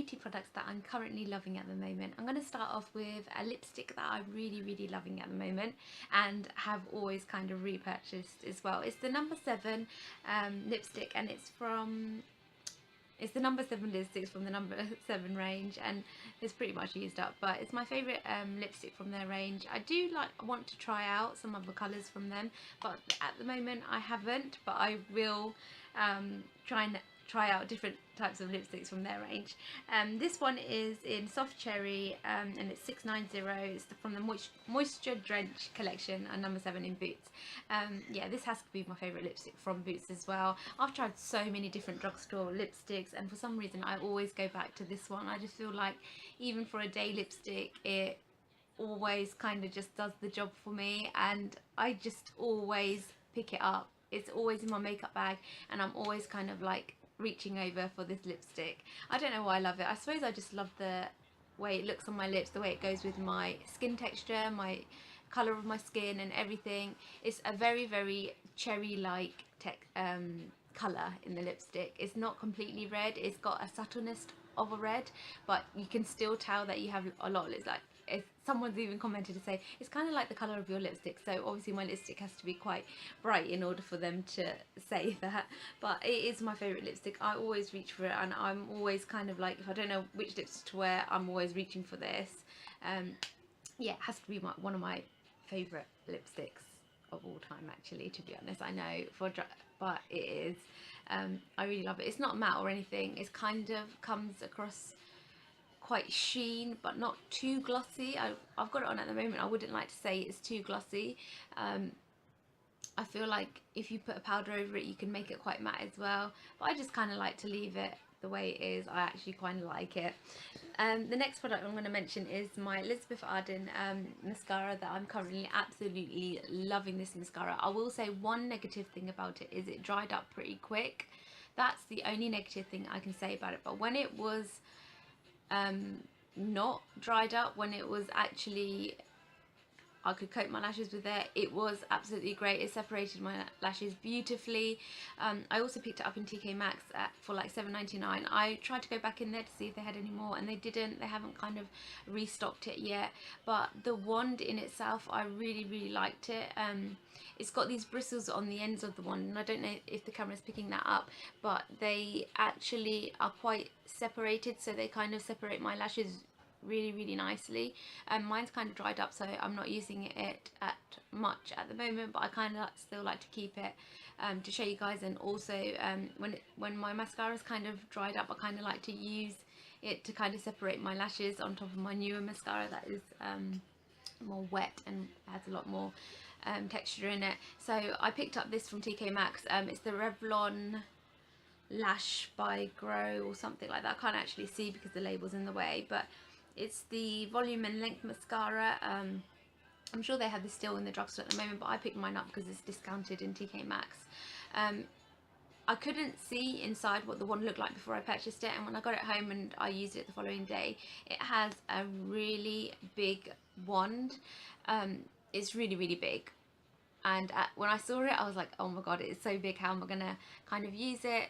beauty products that I'm currently loving at the moment. I'm going to start off with a lipstick that I'm really loving at the moment and have always kind of repurchased as well. It's the number 7 lipstick, and it's the number 7 lipsticks from the number 7 range, and it's pretty much used up, but it's my favourite lipstick from their range. I do want to try out some other colours from them, but at the moment I haven't, but I will try out different types of lipsticks from their range. This one is in Soft Cherry, and it's 690. It's from the Moisture Drench collection, and number 7 in Boots. Yeah, this has to be my favourite lipstick from Boots as well. I've tried so many different drugstore lipsticks, and for some reason I always go back to this one. I just feel like even for a day lipstick, it always kind of just does the job for me, and I just always pick it up. It's always in my makeup bag, and I'm always kind of like reaching over for this lipstick. I don't know why I love it. I suppose I just love the way it looks on my lips, the way it goes with my skin texture, my colour of my skin and everything. It's a very cherry-like colour in the lipstick. It's not completely red, it's got a subtleness of a red, but you can still tell that you have a lot of lips. Like, if someone's even commented to say it's kind of like the colour of your lipstick, so obviously my lipstick has to be quite bright in order for them to say that. But it is my favourite lipstick. I always reach for it, and I'm always kind of like, if I don't know which lipstick to wear, I'm always reaching for this. Yeah, it has to be one of my favourite lipsticks of all time, actually, to be honest. I know but it is. I really love it. It's not matte or anything. It kind of comes across quite sheen, but not too glossy. I've got it on at the moment. I wouldn't like to say it's too glossy. I feel like if you put a powder over it, you can make it quite matte as well, but I just kind of like to leave it the way it is. I actually kind of like it. The next product I'm going to mention is my Elizabeth Arden mascara that I'm currently absolutely loving. This mascara, I will say one negative thing about it is it dried up pretty quick. That's the only negative thing I can say about it. But when it was not dried up, when it was actually, I could coat my lashes with it, it was absolutely great. It separated my lashes beautifully. I also picked it up in TK Maxx for like $7.99. I tried to go back in there to see if they had any more, and they didn't. They haven't kind of restocked it yet, but the wand in itself, I really liked it. It's got these bristles on the ends of the wand, and I don't know if the camera's picking that up, but they actually are quite separated, so they kind of separate my lashes really nicely. Mine's kind of dried up, so I'm not using it much at the moment, but I kind of still like to keep it to show you guys. And also when my mascara's kind of dried up, I kind of like to use it to kind of separate my lashes on top of my newer mascara that is more wet and has a lot more texture in it. So I picked up this from TK Maxx. It's the Revlon Lash by Grow or something like that. I can't actually see because the label's in the way, but it's the volume and length mascara. I'm sure they have this still in the drugstore at the moment, but I picked mine up because it's discounted in TK Maxx. I couldn't see inside what the wand looked like before I purchased it, and when I got it home and I used it the following day, it has a really big wand. It's really big, and when I saw it I was like, oh my god, it's so big, how am I gonna kind of use it?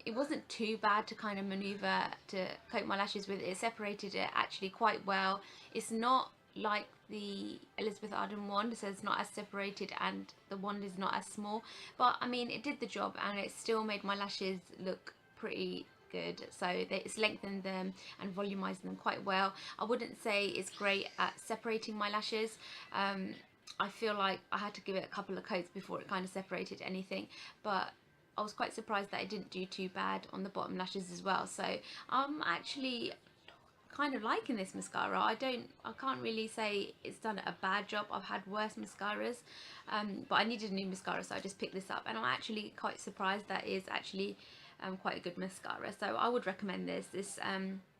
It wasn't too bad to kind of maneuver to coat my lashes with. It separated it actually quite well. It's not like the Elizabeth Arden wand, so it's not as separated, and the wand is not as small, but I mean, it did the job, and it still made my lashes look pretty good. So it's lengthened them and volumized them quite well. I wouldn't say it's great at separating my lashes. I feel like I had to give it a couple of coats before it kind of separated anything, but I was quite surprised that it didn't do too bad on the bottom lashes as well. So I'm actually kind of liking this mascara. I can't really say it's done a bad job. I've had worse mascaras, but I needed a new mascara, so I just picked this up, and I'm actually quite surprised that is actually quite a good mascara. So I would recommend this. This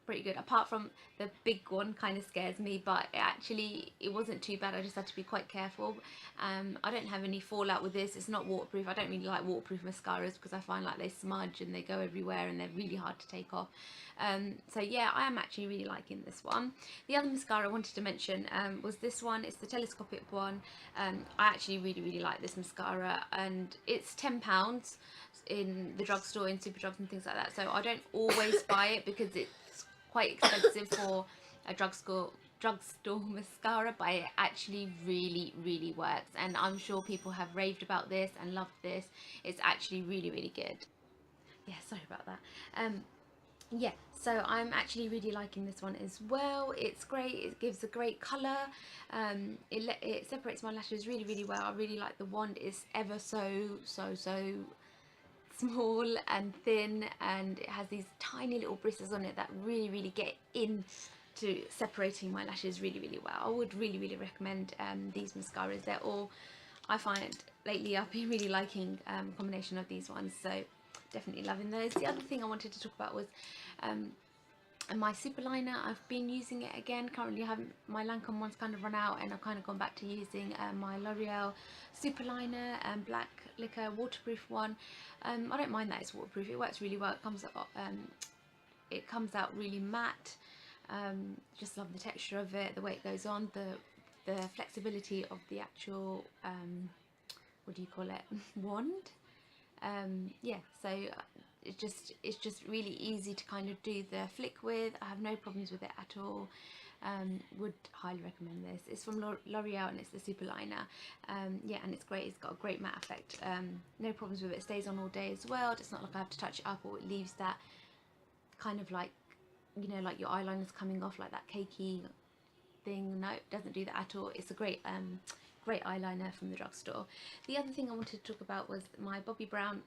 pretty good, apart from the big one kind of scares me, but it wasn't too bad. I just had to be quite careful. I don't have any fallout with this. It's not waterproof. I don't really like waterproof mascaras because I find like they smudge and they go everywhere and they're really hard to take off. So yeah, I am actually really liking this one. The other mascara I wanted to mention was this one. It's the telescopic one. I actually really like this mascara, and it's £10 in the drugstore, in Superdrugs and things like that, so I don't always buy it because it's quite expensive for a drugstore mascara, but it actually really works, and I'm sure people have raved about this and loved this. It's actually really good. Yeah, sorry about that. Yeah, so I'm actually really liking this one as well. It's great, it gives a great colour, it separates my lashes really well. I really like the wand. It's ever so small and thin, and it has these tiny little bristles on it that really get into separating my lashes really well. I would really recommend these mascaras. They're all, I find lately I've been really liking a combination of these ones, so definitely loving those. The other thing I wanted to talk about was my super liner. I've been using it again. Currently I haven't, my Lancôme one's kind of run out, and I've kind of gone back to using my L'Oreal super liner and black liquor waterproof one. I don't mind that it's waterproof, it works really well. It comes out really matte. Just love the texture of it, the way it goes on, the flexibility of the actual what do you call it, wand. Yeah, so it's just really easy to kind of do the flick with. I have no problems with it at all. Would highly recommend this. It's from L'Oreal and it's the super liner. Yeah, and it's great. It's got a great matte effect. No problems with it. It stays on all day as well. It's not like I have to touch it up, or it leaves that kind of like, you know, like your eyeliner's coming off, like that cakey thing. No, it doesn't do that at all. It's a great great eyeliner from the drugstore. The other thing I wanted to talk about was my Bobbi Brown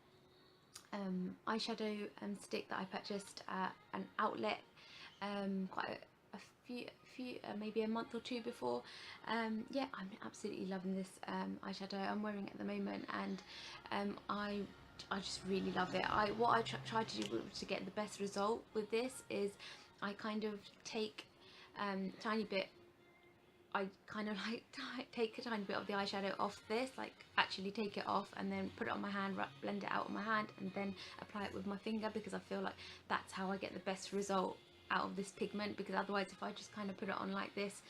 eyeshadow stick that I purchased at an outlet quite a few maybe a month or two before. Yeah, I'm absolutely loving this eyeshadow I'm wearing at the moment, and I just really love it. What I try to do to get the best result with this is I kind of take tiny bit, I kind of like take a tiny bit of the eyeshadow off this, like actually take it off and then put it on my hand, blend it out on my hand, and then apply it with my finger, because I feel like that's how I get the best result out of this pigment. Because otherwise, if I just kind of put it on like this,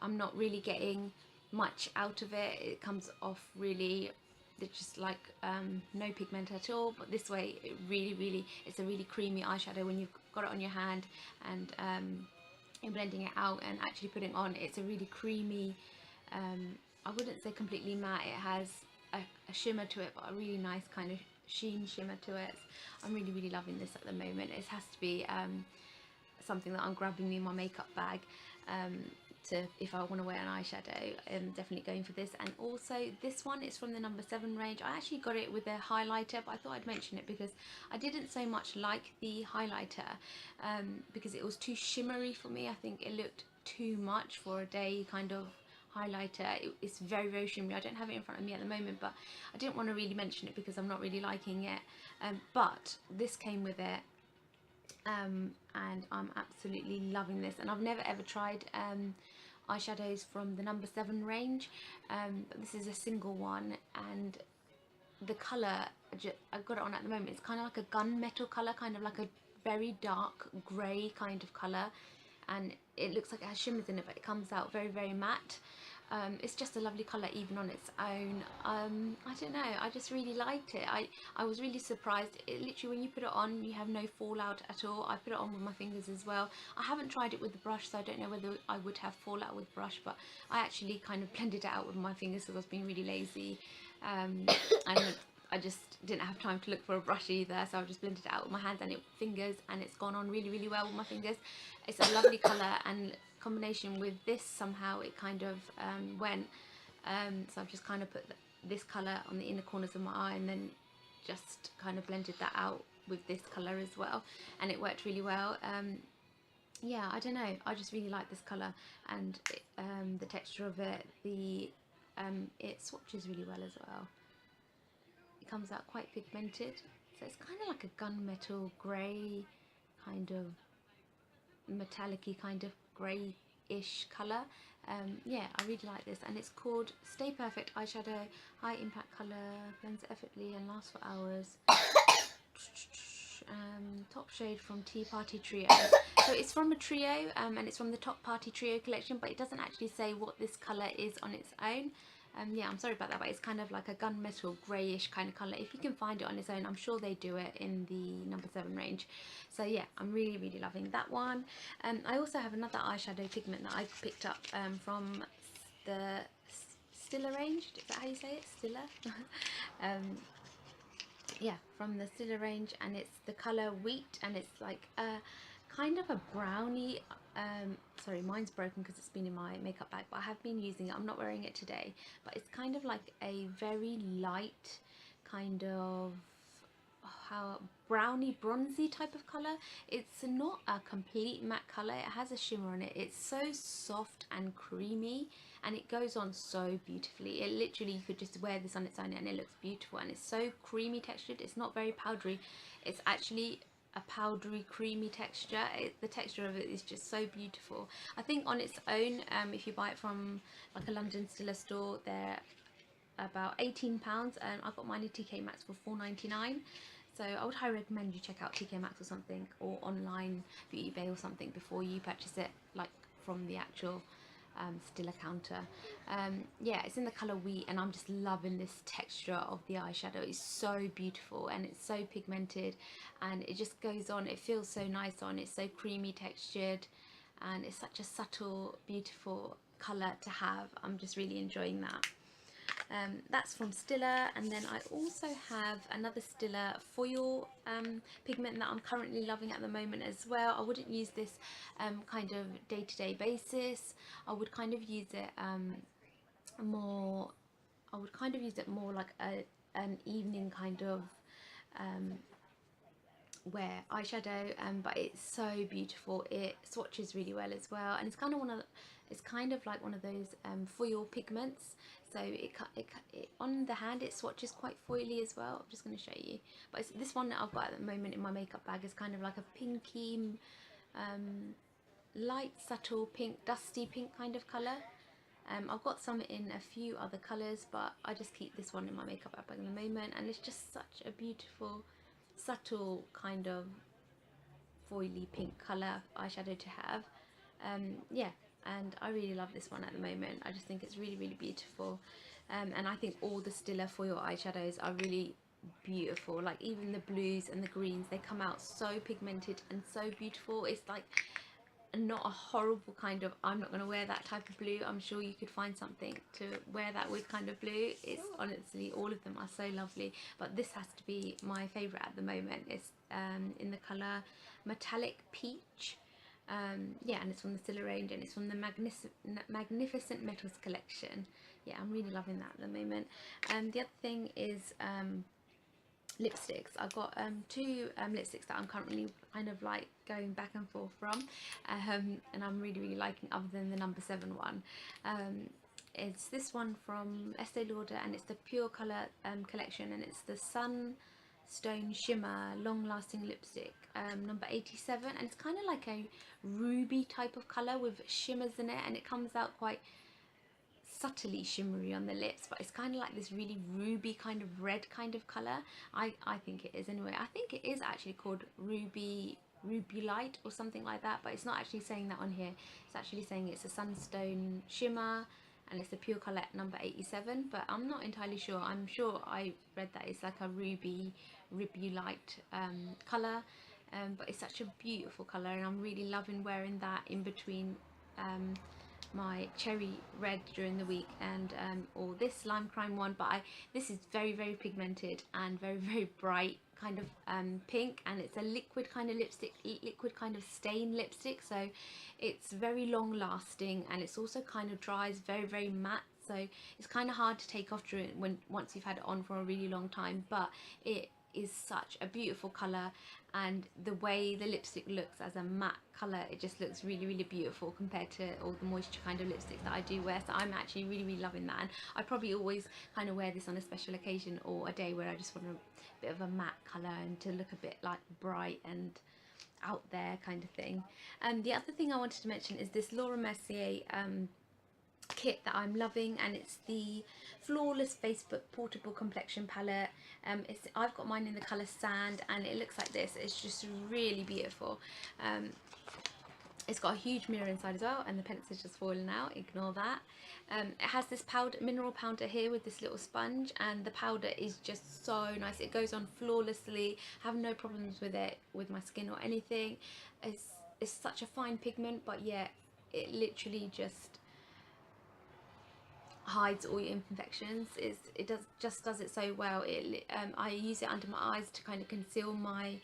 I'm not really getting much out of it. It comes off really, it's just like no pigment at all. But this way, it really, it's a really creamy eyeshadow when you've got it on your hand, and in blending it out and actually putting on, it's a really creamy, I wouldn't say completely matte, it has a shimmer to it, but a really nice kind of sheen shimmer to it. I'm really loving this at the moment. It has to be something that I'm grabbing in my makeup bag if I want to wear an eyeshadow. I'm definitely going for this. And also this one is from the number 7 range. I actually got it with a highlighter, but I thought I'd mention it because I didn't so much like the highlighter because it was too shimmery for me. I think it looked too much for a day kind of highlighter. It's very shimmery. I don't have it in front of me at the moment, but I didn't want to really mention it because I'm not really liking it. But this came with it. And I'm absolutely loving this, and I've never ever tried eyeshadows from the number 7 range, but this is a single one, and the colour I've got it on at the moment, it's kind of like a gunmetal colour, kind of like a very dark grey kind of colour, and it looks like it has shimmers in it, but it comes out very matte. It's just a lovely colour even on its own. I don't know, I just really liked it. I was really surprised. It literally, when you put it on, you have no fallout at all. I put it on with my fingers as well. I haven't tried it with the brush, so I don't know whether I would have fallout with brush, but I actually kind of blended it out with my fingers because I was being really lazy, and I just didn't have time to look for a brush either, so I just blended it out with my hands and fingers, and it's gone on really well with my fingers. It's a lovely colour, and combination with this, somehow it kind of went. So I've just kind of put this colour on the inner corners of my eye, and then just kind of blended that out with this colour as well, and it worked really well. Yeah, I don't know, I just really like this colour, and the texture of it, it swatches really well as well. It comes out quite pigmented, so it's kind of like a gunmetal grey, kind of metallic-y kind of grey-ish colour. Yeah, I really like this, and it's called Stay Perfect Eyeshadow High Impact Colour, blends effortlessly and lasts for hours. Top shade from Tea Party Trio. So it's from a trio, and it's from the Top Party Trio collection, but it doesn't actually say what this colour is on its own. Yeah, I'm sorry about that, but it's kind of like a gunmetal greyish kind of colour. If you can find it on its own, I'm sure they do it in the number 7 range. So yeah, I'm really loving that one. I also have another eyeshadow pigment that I picked up from the Stila range. Is that how you say it? Stila? Yeah, from the Stila range, and it's the colour Wheat, and it's like a kind of a brownie. Sorry, mine's broken because it's been in my makeup bag, but I have been using it. I'm not wearing it today, but it's kind of like a very light kind of how brownie bronzy type of color. It's not a complete matte color, it has a shimmer on it. It's so soft and creamy, and it goes on so beautifully. It literally, you could just wear this on its own and it looks beautiful, and it's so creamy textured. It's not very powdery, it's actually a powdery creamy texture. The texture of it is just so beautiful. I think on its own, if you buy it from like a London Stila store, they're about £18, and I got mine at TK Maxx for £4.99. So I would highly recommend you check out TK Maxx or something, or online through eBay or something, before you purchase it, like from the actual Stila counter. Yeah, it's in the colour Wheat, and I'm just loving this texture of the eyeshadow. It's so beautiful, and it's so pigmented, and it just goes on. It feels so nice on. It's so creamy textured, and it's such a subtle, beautiful colour to have. I'm just really enjoying that. That's from Stila, and then I also have another Stila foil pigment that I'm currently loving at the moment as well. I wouldn't use this kind of day-to-day basis. I would kind of use it more. I would kind of use it more like an evening kind of wear eyeshadow, but it's so beautiful. It swatches really well as well, and it's kind of like one of those foil pigments. So it on the hand it swatches quite foily as well. I'm just going to show you, but it's, this one that I've got at the moment in my makeup bag is kind of like a pinky, light subtle pink, dusty pink kind of colour. I've got some in a few other colours, but I just keep this one in my makeup bag at the moment, and it's just such a beautiful, subtle kind of foily pink colour eyeshadow to have. Yeah, and I really love this one at the moment. I just think it's really beautiful, and I think all the Stila foil eyeshadows are really beautiful. Like even the blues and the greens, they come out so pigmented and so beautiful. It's like not a horrible kind of, I'm not going to wear that type of blue. I'm sure you could find something to wear that with kind of blue. It's honestly, all of them are so lovely, but this has to be my favourite at the moment. It's in the colour Metallic Peach. Yeah, and it's from the Stila range, and it's from the Magnificent Metals collection. Yeah, I'm really loving that at the moment. The other thing is lipsticks. I've got two lipsticks that I'm currently kind of like going back and forth from, and I'm really liking, other than the number 7 one. It's this one from Estee Lauder, and it's the Pure Colour collection, and it's the Sunstone Shimmer Long Lasting Lipstick, number 87, and it's kind of like a ruby type of colour with shimmers in it, and it comes out quite subtly shimmery on the lips, but it's kind of like this really ruby kind of red kind of colour. I think it is anyway. I think it is actually called ruby light or something like that, but it's not actually saying that on here. It's actually saying it's a Sunstone Shimmer, and it's the Pure Colour number 87, but I'm not entirely sure. I'm sure I read that it's like a ruby light colour, but it's such a beautiful colour, and I'm really loving wearing that in between my cherry red during the week and or this lime crime one. But this is very pigmented and very bright kind of pink, and it's a liquid kind of lipstick, liquid kind of stain lipstick, so it's very long lasting, and it's also kind of dries very matte, so it's kind of hard to take off once you've had it on for a really long time. But it is such a beautiful colour, and the way the lipstick looks as a matte colour, it just looks really beautiful compared to all the moisture kind of lipsticks that I do wear. So I'm actually really loving that, and I probably always kind of wear this on a special occasion or a day where I just want a bit of a matte colour and to look a bit like bright and out there kind of thing. The other thing I wanted to mention is this Laura Mercier kit that I'm loving, and it's the Flawless Facebook Portable Complexion Palette. I've got mine in the colour Sand, and it looks like this. It's just really beautiful. It's got a huge mirror inside as well, and the pencil's just fallen out, ignore that. It has this powder, mineral powder here with this little sponge, and the powder is just so nice. It goes on flawlessly, have no problems with it, with my skin or anything. It's such a fine pigment, but yeah, it literally just hides all your imperfections. It does it so well. I use it under my eyes to kind of conceal my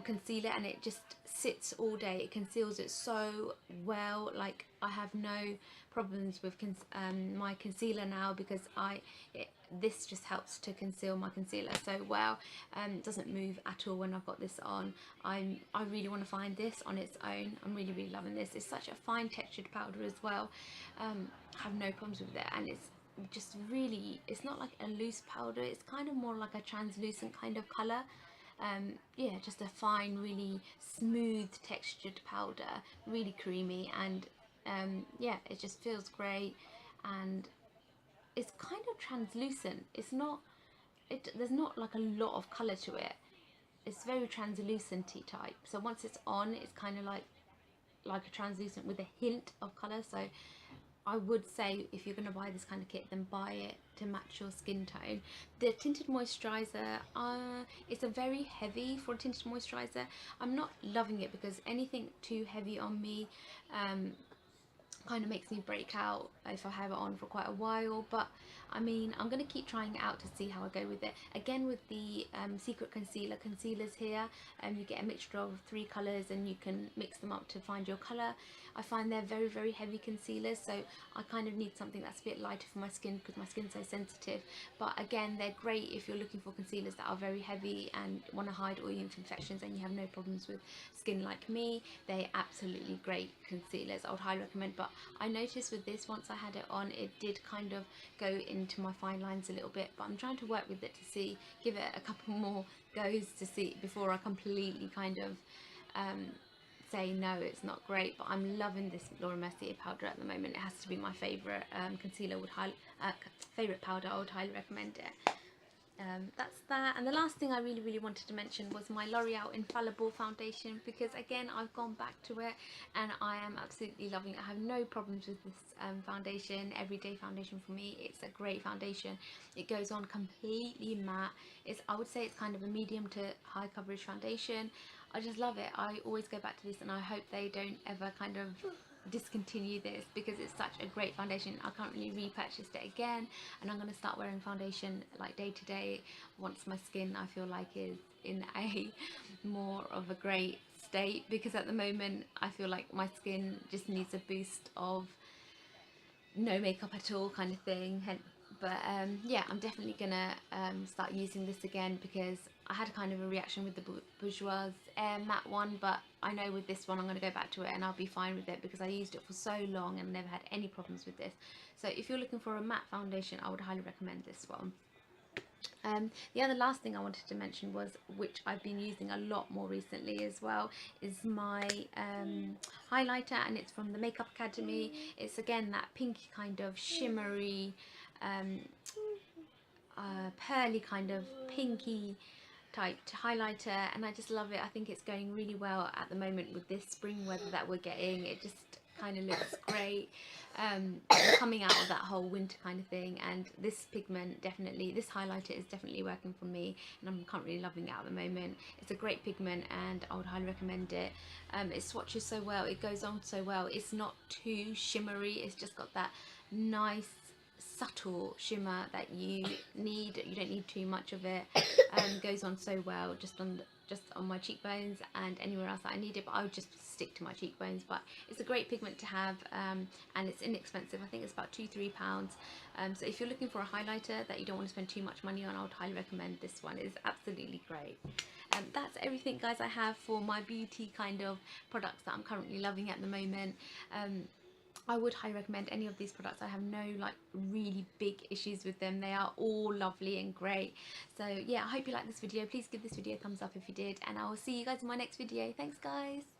concealer, and it just sits all day. It conceals it so well. Like, I have no problems with my concealer now, because this just helps to conceal my concealer so well. It doesn't move at all when I've got this on. I really want to find this on its own. I'm really loving this. It's such a fine textured powder as well. I have no problems with it, and it's just really, it's not like a loose powder, it's kind of more like a translucent kind of colour. Yeah, just a fine, really smooth textured powder, really creamy, and yeah, it just feels great, and it's kind of translucent. It's not, there's not like a lot of colour to it. It's very translucent-y type, so once it's on, it's kind of like a translucent with a hint of colour. So I would say, if you're going to buy this kind of kit, then buy it to match your skin tone. The tinted moisturiser, it's a very heavy for a tinted moisturiser. I'm not loving it, because anything too heavy on me kind of makes me break out if I have it on for quite a while. But I mean, I'm going to keep trying it out to see how I go with it. Again, with the secret concealers here, you get a mixture of 3 colours, and you can mix them up to find your colour. I find they're very heavy concealers, so I kind of need something that's a bit lighter for my skin, because my skin's so sensitive. But again, they're great if you're looking for concealers that are very heavy and want to hide all your imperfections, and you have no problems with skin like me. They're absolutely great concealers. I would highly recommend. But I noticed with this, once I had it on, it did kind of go into my fine lines a little bit, but I'm trying to work with it to see, give it a couple more goes to see before I completely kind of say no, it's not great. But I'm loving this Laura Mercier powder at the moment. It has to be my favourite concealer, favourite powder. I would highly recommend it. That's that. And the last thing I really wanted to mention was my L'Oreal Infallible foundation, because again, I've gone back to it and I am absolutely loving it. I have no problems with this foundation, everyday foundation for me. It's a great foundation. It goes on completely matte. I would say it's kind of a medium to high coverage foundation. I just love it. I always go back to this, and I hope they don't ever kind of discontinue this, because it's such a great foundation. I currently repurchased it again, and I'm going to start wearing foundation like day to day once my skin, I feel like, is in a more of a great state, because at the moment I feel like my skin just needs a boost of no makeup at all kind of thing. But yeah, I'm definitely gonna start using this again, because I had kind of a reaction with the Bourjois Air Matte one, but I know with this one I'm going to go back to it and I'll be fine with it, because I used it for so long and never had any problems with this. So if you're looking for a matte foundation, I would highly recommend this one. The other last thing I wanted to mention was, which I've been using a lot more recently as well, is my highlighter, and it's from the Makeup Academy. It's again that pinky kind of shimmery, pearly kind of pinky typed highlighter, and I just love it. I think it's going really well at the moment with this spring weather that we're getting. It just kind of looks great, coming out of that whole winter kind of thing. And this pigment, definitely, this highlighter is definitely working for me, and I'm currently loving it at the moment. It's a great pigment and I would highly recommend it. It swatches so well, it goes on so well. It's not too shimmery, it's just got that nice subtle shimmer that you need. You don't need too much of it. Goes on so well just on my cheekbones and anywhere else that I need it, but I would just stick to my cheekbones. But it's a great pigment to have, and it's inexpensive. I think it's about £2-3. So if you're looking for a highlighter that you don't want to spend too much money on, I would highly recommend this one. It's absolutely great. That's everything, guys, I have for my beauty kind of products that I'm currently loving at the moment. I would highly recommend any of these products. I have no like really big issues with them. They are all lovely and great. So yeah, I hope you liked this video. Please give this video a thumbs up if you did, and I will see you guys in my next video. Thanks, guys.